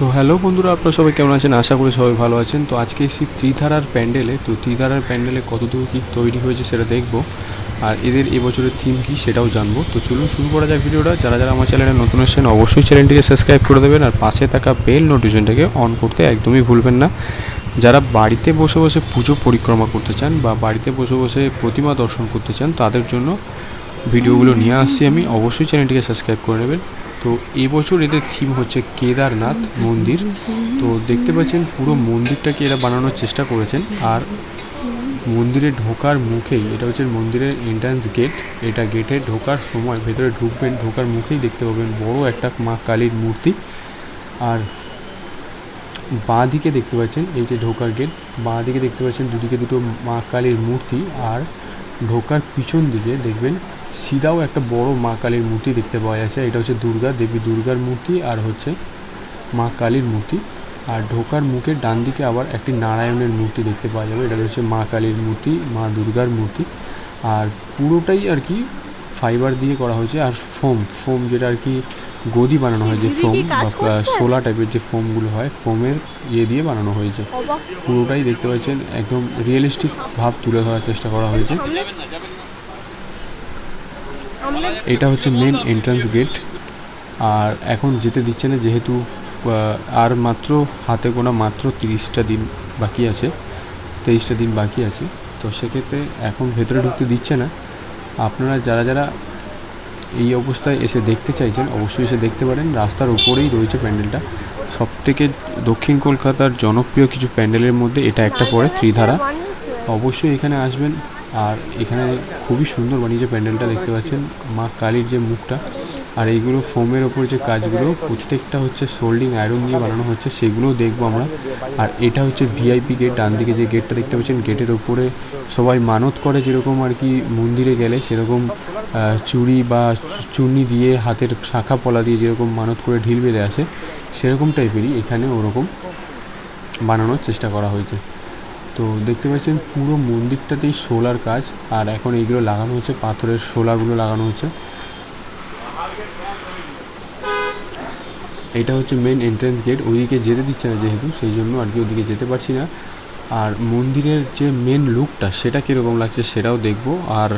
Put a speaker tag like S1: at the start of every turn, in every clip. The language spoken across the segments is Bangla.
S1: তো হ্যালো বন্ধুরা, আপনারা সবাই কেমন আছেন? আশা করি সবাই ভালো আছেন। তো আজকে এসেছি ত্রিধারার প্যান্ডেলে। তো ত্রিধারার প্যান্ডেলে কতদূর কী তৈরি হয়েছে সেটা দেখব, আর এদের এবছরের থিম কী সেটাও জানবো। তো চলুন শুরু করা যাক ভিডিওটা। যারা যারা আমার চ্যানেলে নতুন এসেছেন অবশ্যই চ্যানেলটিকে সাবস্ক্রাইব করে দেবেন, আর পাশে থাকা বেল নোটিফিকেশনটাকে অন করতে একদমই ভুলবেন না। যারা বাড়িতে বসে বসে পুজো পরিক্রমা করতে চান বা বাড়িতে বসে বসে প্রতিমা দর্শন করতে চান, তাদের জন্য ভিডিওগুলো নিয়ে আসছি আমি। অবশ্যই চ্যানেলটিকে সাবস্ক্রাইব করে নেবেন। তো এবছর এদের থিম হচ্ছে কেদারনাথ মন্দির। তো দেখতে পাচ্ছেন পুরো মন্দিরটাকে এরা বানানোর চেষ্টা করেছেন। আর মন্দিরে ঢোকার মুখেই, এটা হচ্ছে মন্দিরের এন্ট্রান্স গেট। এটা গেটে ঢোকার সময় ভেতরে ঢুকবেন, ঢোকার মুখেই দেখতে পাবেন বড় একটা মা কালীর মূর্তি। আর বাঁ দিকে দেখতে পাচ্ছেন, এই যে ঢোকার গেট, বাঁ দিকে দেখতে পাচ্ছেন দুদিকে দুটো মা কালীর মূর্তি। আর ঢোকার পিছন দিকে দেখবেন সিধাও একটা বড় মা কালীর মূর্তি দেখতে পাওয়া যাচ্ছে। এটা হচ্ছে দেবী দুর্গার মূর্তি আর হচ্ছে মা কালীর মূর্তি। আর ঢোকার মুখের ডান দিকে আবার একটি নারায়ণের মূর্তি দেখতে পাওয়া যাবে। এটা হচ্ছে মা কালীর মূর্তি, মা দুর্গার মূর্তি। আর পুরোটাই আর কি ফাইবার দিয়ে করা হয়েছে। আর ফোম যেটা আর কি গদি বানানো হয়, যে ফোম বা শোলা টাইপের যে ফোমগুলো হয়, ফোমের দিয়ে বানানো হয়েছে। পুরোটাই দেখতে পাচ্ছেন একদম রিয়েলিস্টিক ভাব তুলে ধরার চেষ্টা করা হয়েছে। এটা হচ্ছে মেন এন্ট্রান্স গেট। আর এখন যেতে দিচ্ছে না, যেহেতু আর মাত্র হাতে গোনা মাত্র 30টা দিন বাকি আছে, 23টা দিন বাকি আছে। তো সেক্ষেত্রে এখন ভেতরে ঢুকতে দিচ্ছে না। আপনারা যারা যারা এই অবস্থায় এসে দেখতে চাইছেন অবশ্যই এসে দেখতে পারেন। রাস্তার উপরেই রয়েছে প্যান্ডেলটা। সবথেকে দক্ষিণ কলকাতার জনপ্রিয় কিছু প্যান্ডেলের মধ্যে এটা একটা পড়ে, ত্রিধারা। অবশ্যই এখানে আসবেন। আর এখানে খুবই সুন্দর বানিয়েছে প্যান্ডেলটা, দেখতে পাচ্ছেন মা কালীর যে মুখটা। আর এইগুলো ফোমের ওপর যে কাজগুলো প্রত্যেকটা হচ্ছে সোল্ডিং আয়রন দিয়ে বানানো হচ্ছে, সেগুলোও দেখবো আমরা। আর এটা হচ্ছে ভিআইপি গেট। ডান দিকে যে গেটটা দেখতে পাচ্ছেন, গেটের ওপরে সবাই মানত করে যেরকম আর কি মন্দিরে গেলে সেরকম চুড়ি বা চূর্ণি দিয়ে, হাতের শাখা পলা দিয়ে যেরকম মানত করে ঢিল বেঁধে আসে, সেরকম টাইপেরই এখানে ওরকম বানানোর চেষ্টা করা হয়েছে। তো দেখতে পাচ্ছেন পুরো মন্দিরটাতেই শোলার কাজ। আর এখন এইগুলো লাগানো হচ্ছে, পাথরের শোলাগুলো লাগানো হচ্ছে। এটা হচ্ছে মেন এন্ট্রান্স গেট। ওইদিকে যেতে দিচ্ছে না যেহেতু, সেই জন্য আর কি ওদিকে যেতে পারছি না। আর মন্দিরের যে মেন লুকটা সেটা কীরকম লাগছে সেটাও দেখব। আর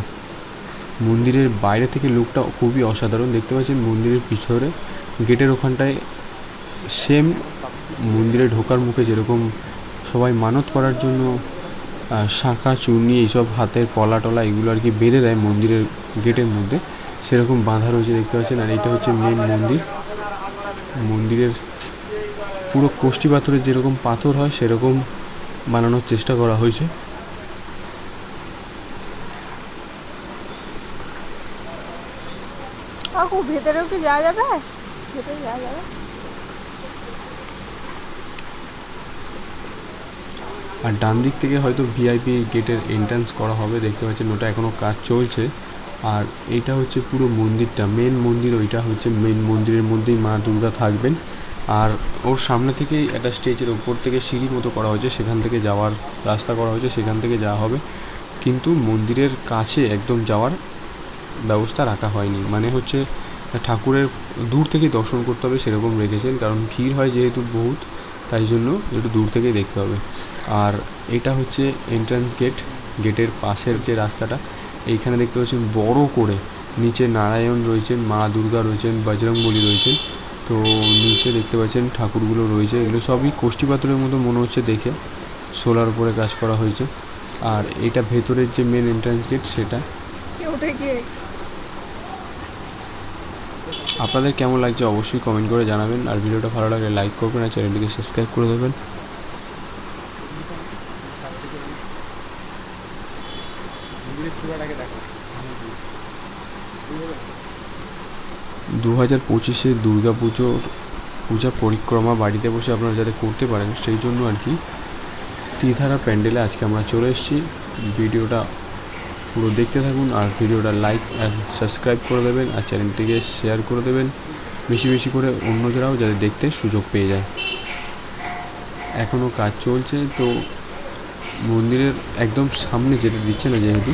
S1: মন্দিরের বাইরে থেকে লুকটা খুবই অসাধারণ। দেখতে পাচ্ছেন মন্দিরের পিছনে গেটের ওখানটায় সেম মন্দিরে ঢোকার মুখে যেরকম সবাই মানত করার জন্য শাঁখা চূর্ণি এইসব হাতের পলা টলা এগুলো আর কি বেঁধে দেয় মন্দিরের গেটের মধ্যে, সেরকম বাঁধা রয়েছে দেখতে পাচ্ছেন। আর এটা হচ্ছে মেন মন্দির। মন্দিরের পুরো কোষ্ঠী পাথরের যেরকম পাথর হয় সেরকম বানানোর চেষ্টা করা হয়েছে।
S2: ভেতরে একটু যাওয়া যাবে, ভেতরে যাওয়া যাবে।
S1: আর ডান দিক থেকে হয়তো ভিআইপি গেটের এন্ট্রান্স করা হবে, দেখতে পাচ্ছেন ওটা এখনও কাজ চলছে। আর এটা হচ্ছে পুরো মন্দিরটা, মেন মন্দির। ওইটা হচ্ছে মেন মন্দিরের মধ্যেই মা দুর্গা থাকবেন। আর ওর সামনে থেকেই একটা স্টেজের ওপর থেকে সিঁড়ি মতো করা হয়েছে, সেখান থেকে যাওয়ার রাস্তা করা হয়েছে, সেখান থেকে যাওয়া হবে। কিন্তু মন্দিরের কাছে একদম যাওয়ার ব্যবস্থা রাখা হয়নি, মানে হচ্ছে ঠাকুরের দূর থেকেই দর্শন করতে হবে সেরকম রেখেছেন। কারণ ভিড় হয় যেহেতু বহুত, তাই জন্য একটু দূর থেকেই দেখতে হবে। আর এটা হচ্ছে এন্ট্রান্স গেট। গেটের পাশের যে রাস্তাটা, এইখানে দেখতে পাচ্ছেন বড় করে নিচে নারায়ণ রয়েছেন, মা দুর্গা রয়েছেন, বজরংবলী রয়েছেন। তো নিচে দেখতে পাচ্ছেন ঠাকুরগুলো রয়েছে, এগুলো সবই কোষ্ঠী পাথরের মতো মনে হচ্ছে দেখে, সোলার উপরে কাজ করা হয়েছে। আর এটা ভেতরের যে মেন এন্ট্রান্স গেট সেটা। আপনাদের কেমন লাগছে অবশ্যই কমেন্ট করে জানাবেন। আর ভিডিওটা ভালো লাগলে লাইক করবেন, আর চ্যানেলটিকে সাবস্ক্রাইব করে দেবেন। দু 2025-এ দুর্গা পূজা পরিক্রমা বাড়িতে বসে আপনারা যাতে করতে পারেন, সেই জন্য আর কি ত্রিধারা প্যান্ডেলে আজকে আমরা চলে এসেছি। ভিডিওটা পুরো দেখতে থাকুন, আর ভিডিওটা লাইক আর সাবস্ক্রাইব করে দেবেন, আর চ্যানেলটিকে শেয়ার করে দেবেন বেশি বেশি করে, অন্যজনাও যাতে দেখতে সুযোগ পেয়ে যায়। এখনও কাজ চলছে, তো মন্দিরের একদম সামনে যেতে দিচ্ছে না যেহেতু,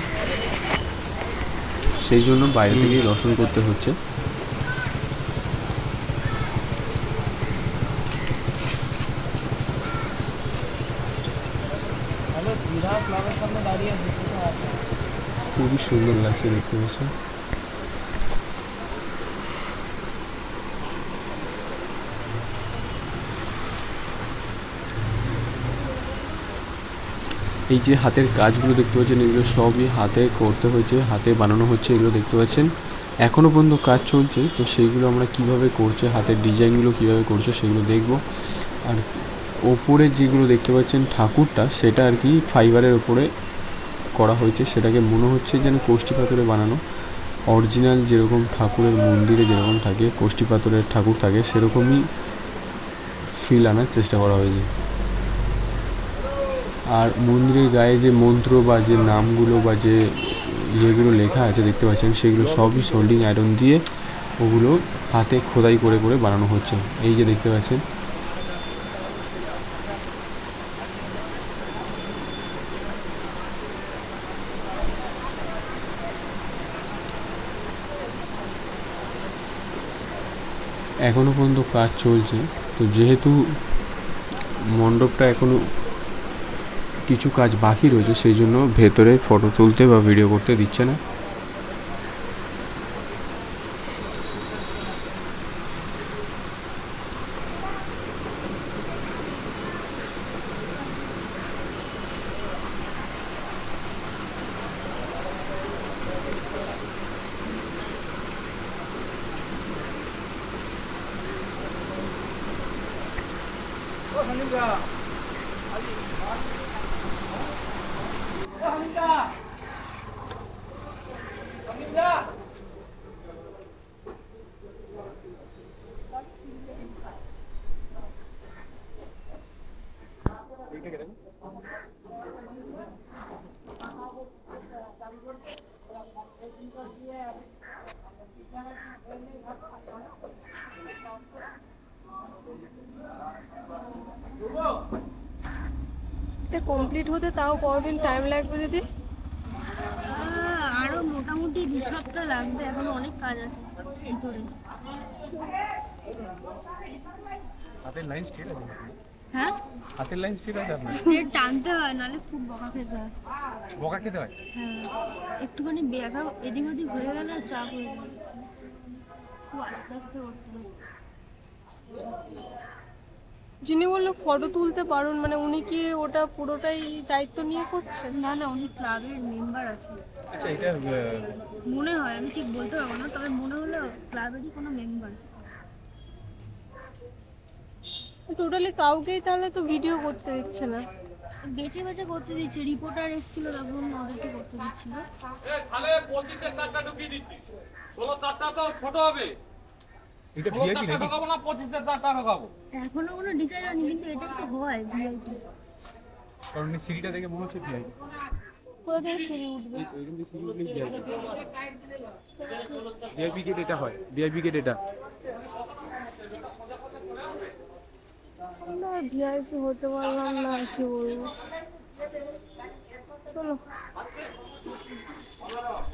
S1: সেই জন্য বাইরে থেকেই দর্শন করতে হচ্ছে।
S3: ক্লাবের সামনে দাঁড়িয়ে আছে
S1: খুবই সুন্দর লাগছে দেখতে পাচ্ছেন। এই যে হাতের কাজগুলো দেখতে পাচ্ছেন, এগুলো সবই হাতে করতে হয়েছে, হাতে বানানো হচ্ছে, এগুলো দেখতে পাচ্ছেন। এখনও পর্যন্ত কাজ চলছে, তো সেইগুলো আমরা কিভাবে করছে, হাতের ডিজাইনগুলো কিভাবে করছে সেগুলো দেখব। আর ওপরে যেগুলো দেখতে পাচ্ছেন ঠাকুরটা, সেটা আর কি ফাইবারের ওপরে করা হয়েছে, সেটাকে মনে হচ্ছে যেন কোষ্ঠী পাথরে বানানো। অরিজিনাল যেরকম ঠাকুরের মন্দিরে যেরকম থাকে কোষ্ঠী পাথরের ঠাকুর থাকে, সেরকমই ফিল আনার চেষ্টা করা হয়েছে। আর মন্দিরের গায়ে যে মন্ত্র বা যে নামগুলো বা যে ইয়েগুলো লেখা আছে দেখতে পাচ্ছেন, সেগুলো সবই সোল্ডিং আয়রন দিয়ে ওগুলো হাতে খোদাই করে করে বানানো হচ্ছে। এই যে দেখতে পাচ্ছেন, এখনও পর্যন্ত কাজ চলছে। তো যেহেতু মণ্ডপটা এখনও কিছু কাজ বাকি রয়েছে, সেই জন্য ভেতরে ফটো তুলতে বা ভিডিও করতে দিচ্ছে না।
S2: এটা কমপ্লিট হতে তাও কতদিন টাইম লাগবে দিদি?
S4: আরো মোটামুটি 2 সপ্তাহ লাগবে, এখনো অনেক কাজ আছে ভিতরে।
S1: হাতের লাইন স্ট্রেট আছে?
S4: হ্যাঁ,
S1: হাতের লাইন স্ট্রেট আছে আপনার?
S4: স্টেট টানতে হয়, নাহলে খুব বকা খেতে হয়।
S1: বকা খেতে হয়?
S4: হ্যাঁ, একটুখানি বেগা এদিক ওদিক হয়ে গেলে চাপ হয়ে যাবে, খুব আস্তে আস্তে করতে হয়।
S2: যিনি বললো ফটো তুলতে পারুন, মানে উনি কি ওটা পুরোটাই দায়িত্ব নিয়ে করছেন?
S4: না না, উনি ক্লাবের মেম্বার আছে
S1: আচ্ছা, এটা
S4: মনে হয়, আমি ঠিক বলতে পারবো না, তবে মনে হলো ক্লাবেরই কোনো মেম্বার।
S2: টোটালি কাউকেই তাহলে তো ভিডিও করতে দিচ্ছে না।
S4: বেছে বেছে করতে দিচ্ছে, রিপোর্টার এসেছিল তখন ওদেরকে করতে দিচ্ছিল।
S5: তাহলে 25-এর তারটা ঢুকিয়ে দিচ্ছি। 16 তারটা তো ছোট হবে।
S1: এটা
S5: 16 তারটা ঢোকাবো না 25-এর তারটা ঢোকাবো।
S4: এখনো কোনো ডিসাইড হয়নি, কিন্তু এটাই তো হয় ভিআইপি।
S1: কারণ এই সিঁড়িটা দেখে মনে হচ্ছে ভিআইপি।
S2: কোথা থেকে সিঁড়ি উঠবে?
S1: এইরকম যে সিঁড়ি উঠলেই ভিআইপি। ভিআইপি গেট এটা হয়, ভিআইপি গেট এটা।
S2: আমরা ভিআইপি হতে পারলাম না, কি বলবো। চলো।